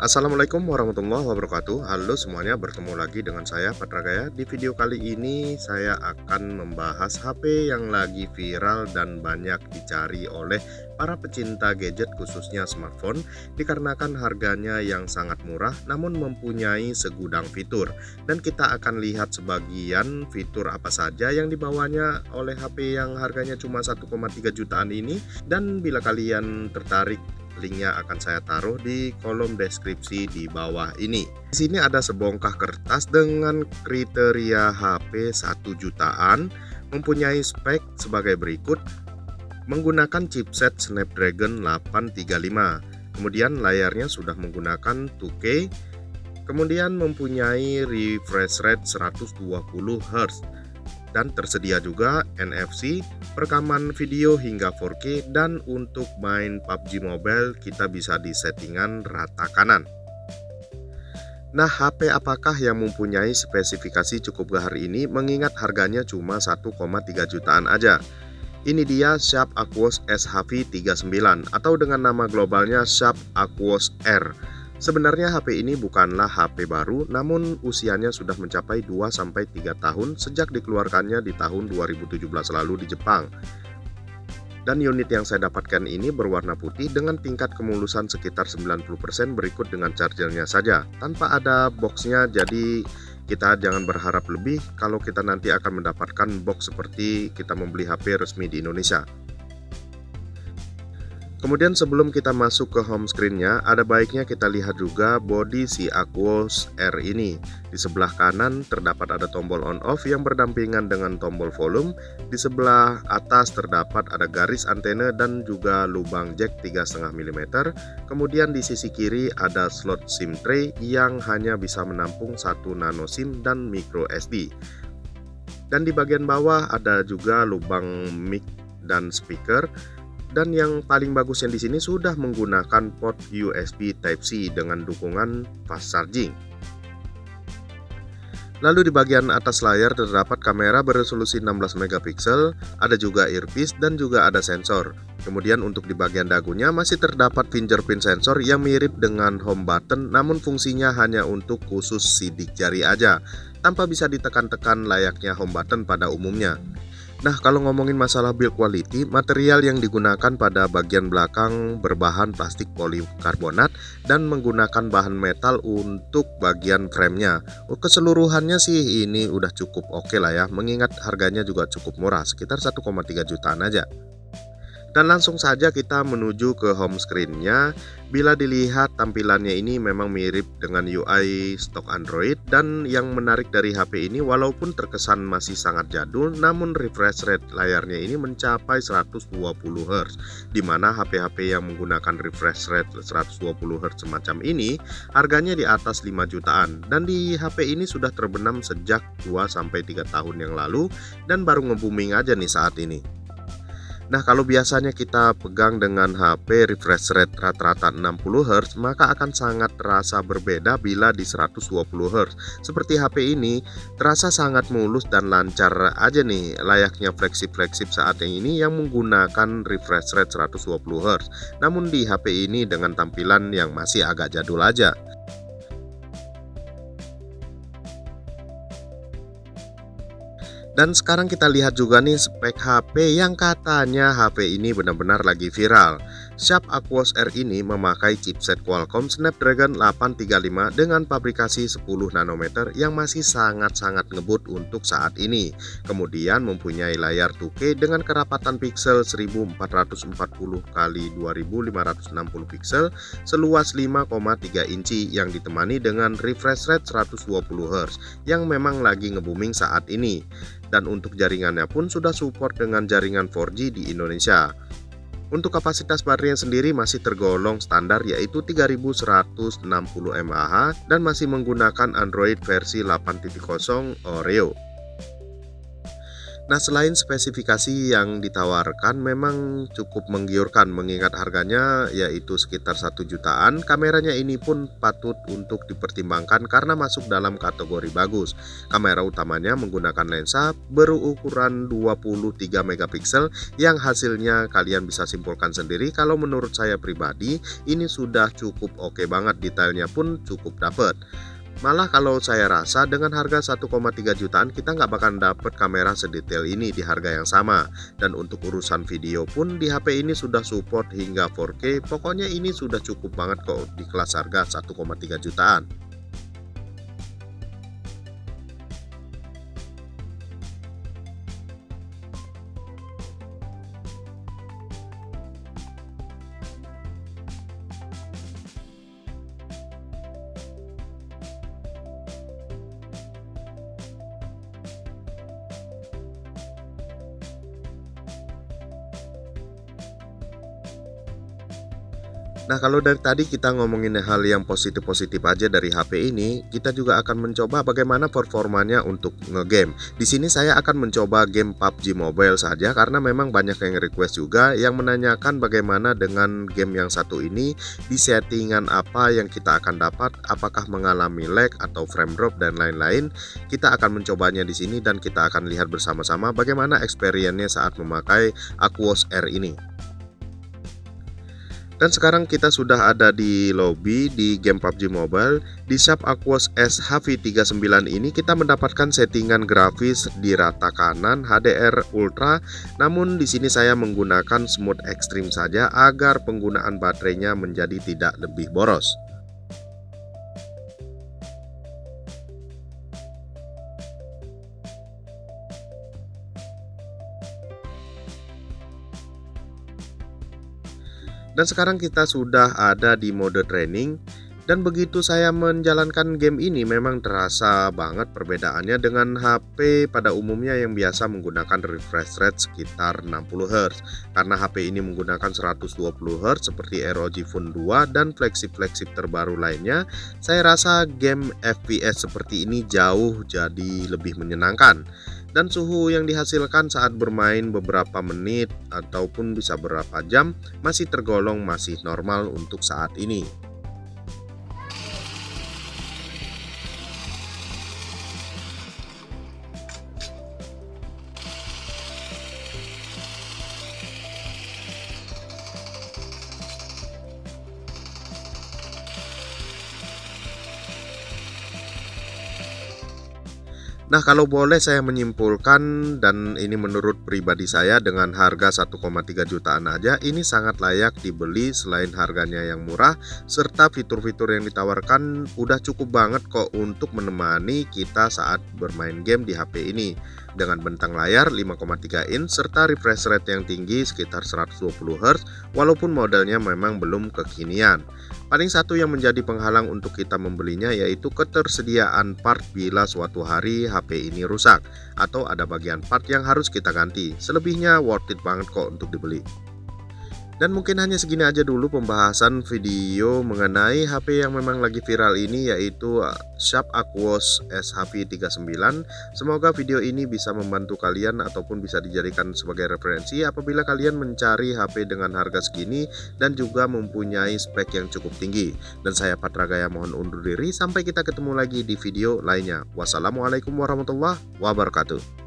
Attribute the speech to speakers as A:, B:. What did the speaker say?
A: Assalamualaikum warahmatullahi wabarakatuh. Halo semuanya, bertemu lagi dengan saya Patragaya. Di video kali ini saya akan membahas HP yang lagi viral dan banyak dicari oleh para pecinta gadget khususnya smartphone, dikarenakan harganya yang sangat murah namun mempunyai segudang fitur. Dan kita akan lihat sebagian fitur apa saja yang dibawanya oleh HP yang harganya cuma 1,3 jutaan ini. Dan bila kalian tertarik, linknya akan saya taruh di kolom deskripsi di bawah ini. Di sini ada sebongkah kertas dengan kriteria HP 1 jutaan, mempunyai spek sebagai berikut: menggunakan chipset Snapdragon 835, kemudian layarnya sudah menggunakan 2K, kemudian mempunyai refresh rate 120 Hz, dan tersedia juga NFC, perekaman video hingga 4K, dan untuk main PUBG Mobile kita bisa di settingan rata kanan. Nah, HP apakah yang mempunyai spesifikasi cukup gahar ini mengingat harganya cuma 1,3 jutaan aja? Ini dia Sharp Aquos SHV39 atau dengan nama globalnya Sharp Aquos R. Sebenarnya HP ini bukanlah HP baru, namun usianya sudah mencapai 2-3 tahun sejak dikeluarkannya di tahun 2017 lalu di Jepang. Dan unit yang saya dapatkan ini berwarna putih dengan tingkat kemulusan sekitar 90% berikut dengan chargernya saja, tanpa ada boxnya, jadi kita jangan berharap lebih kalau kita nanti akan mendapatkan box seperti kita membeli HP resmi di Indonesia. Kemudian sebelum kita masuk ke home screen-nya, ada baiknya kita lihat juga bodi si Aquos R ini. Di sebelah kanan terdapat ada tombol on off yang berdampingan dengan tombol volume. Di sebelah atas terdapat ada garis antena dan juga lubang jack 3,5 mm. Kemudian di sisi kiri ada slot SIM tray yang hanya bisa menampung 1 nano SIM dan micro SD. Dan di bagian bawah ada juga lubang mic dan speaker. Dan yang paling bagus yang di sini sudah menggunakan port USB Type-C dengan dukungan fast charging. Lalu di bagian atas layar terdapat kamera beresolusi 16 megapiksel, ada juga earpiece dan juga ada sensor. Kemudian untuk di bagian dagunya masih terdapat fingerprint sensor yang mirip dengan home button, namun fungsinya hanya untuk khusus sidik jari aja, tanpa bisa ditekan-tekan layaknya home button pada umumnya. Nah, kalau ngomongin masalah build quality, material yang digunakan pada bagian belakang berbahan plastik polikarbonat dan menggunakan bahan metal untuk bagian framenya. Keseluruhannya sih ini udah cukup oke lah ya, mengingat harganya juga cukup murah, sekitar 1,3 jutaan aja. Dan langsung saja kita menuju ke home screen-nya. Bila dilihat tampilannya ini memang mirip dengan UI stok Android, dan yang menarik dari HP ini walaupun terkesan masih sangat jadul, namun refresh rate layarnya ini mencapai 120 Hz, dimana HP-HP yang menggunakan refresh rate 120 Hz semacam ini harganya di atas 5 jutaan, dan di HP ini sudah terbenam sejak 2-3 tahun yang lalu dan baru nge-booming aja nih saat ini. Nah, kalau biasanya kita pegang dengan HP refresh rate rata-rata 60 Hz, maka akan sangat terasa berbeda bila di 120 Hz. Seperti HP ini, terasa sangat mulus dan lancar aja nih, layaknya flagship saat ini yang menggunakan refresh rate 120 Hz. Namun di HP ini dengan tampilan yang masih agak jadul aja. Dan sekarang kita lihat juga nih spek HP yang katanya HP ini benar-benar lagi viral. Sharp Aquos R ini memakai chipset Qualcomm Snapdragon 835 dengan pabrikasi 10 nanometer yang masih sangat-sangat ngebut untuk saat ini. Kemudian mempunyai layar 2K dengan kerapatan piksel 1440 x 2560 piksel seluas 5,3 inci yang ditemani dengan refresh rate 120 Hz yang memang lagi nge-booming saat ini. Dan untuk jaringannya pun sudah support dengan jaringan 4G di Indonesia. Untuk kapasitas baterainya sendiri masih tergolong standar, yaitu 3160 mAh dan masih menggunakan Android versi 8.0 Oreo. Nah, selain spesifikasi yang ditawarkan memang cukup menggiurkan mengingat harganya yaitu sekitar 1 jutaan, kameranya ini pun patut untuk dipertimbangkan karena masuk dalam kategori bagus. Kamera utamanya menggunakan lensa berukuran 23 megapiksel yang hasilnya kalian bisa simpulkan sendiri. Kalau menurut saya pribadi ini sudah cukup oke banget, detailnya pun cukup dapet. Malah kalau saya rasa dengan harga 1,3 jutaan kita nggak bakal dapet kamera sedetail ini di harga yang sama. Dan untuk urusan video pun di HP ini sudah support hingga 4K. Pokoknya ini sudah cukup banget kok di kelas harga 1,3 jutaan. Nah, kalau dari tadi kita ngomongin hal yang positif-positif aja dari HP ini, kita juga akan mencoba bagaimana performanya untuk ngegame. Di sini saya akan mencoba game PUBG Mobile saja karena memang banyak yang request juga yang menanyakan bagaimana dengan game yang satu ini, di settingan apa yang kita akan dapat, apakah mengalami lag atau frame drop dan lain-lain. Kita akan mencobanya di sini dan kita akan lihat bersama-sama bagaimana experience-nya saat memakai Aquos R ini. Dan sekarang kita sudah ada di lobby di game PUBG Mobile. Di Shop Aquos S HV39 ini kita mendapatkan settingan grafis di rata kanan HDR Ultra. Namun di sini saya menggunakan smooth ekstrim saja agar penggunaan baterainya menjadi tidak lebih boros. Dan sekarang kita sudah ada di mode training. Dan begitu saya menjalankan game ini memang terasa banget perbedaannya dengan HP pada umumnya yang biasa menggunakan refresh rate sekitar 60 Hz. Karena HP ini menggunakan 120 Hz seperti ROG Phone 2 dan flagship-flagship terbaru lainnya, saya rasa game FPS seperti ini jauh jadi lebih menyenangkan. Dan suhu yang dihasilkan saat bermain beberapa menit ataupun bisa beberapa jam masih tergolong masih normal untuk saat ini. Nah, kalau boleh saya menyimpulkan, dan ini menurut pribadi saya, dengan harga 1,3 jutaan aja ini sangat layak dibeli. Selain harganya yang murah serta fitur-fitur yang ditawarkan udah cukup banget kok untuk menemani kita saat bermain game di HP ini. Dengan bentang layar 5,3 inch serta refresh rate yang tinggi sekitar 120 Hz walaupun modelnya memang belum kekinian. Paling satu yang menjadi penghalang untuk kita membelinya yaitu ketersediaan part bila suatu hari HP ini rusak atau ada bagian part yang harus kita ganti. Selebihnya worth it banget kok untuk dibeli. Dan mungkin hanya segini aja dulu pembahasan video mengenai HP yang memang lagi viral ini, yaitu Sharp Aquos SHV39. Semoga video ini bisa membantu kalian ataupun bisa dijadikan sebagai referensi apabila kalian mencari HP dengan harga segini dan juga mempunyai spek yang cukup tinggi. Dan saya Patragaya mohon undur diri, sampai kita ketemu lagi di video lainnya. Wassalamualaikum warahmatullahi wabarakatuh.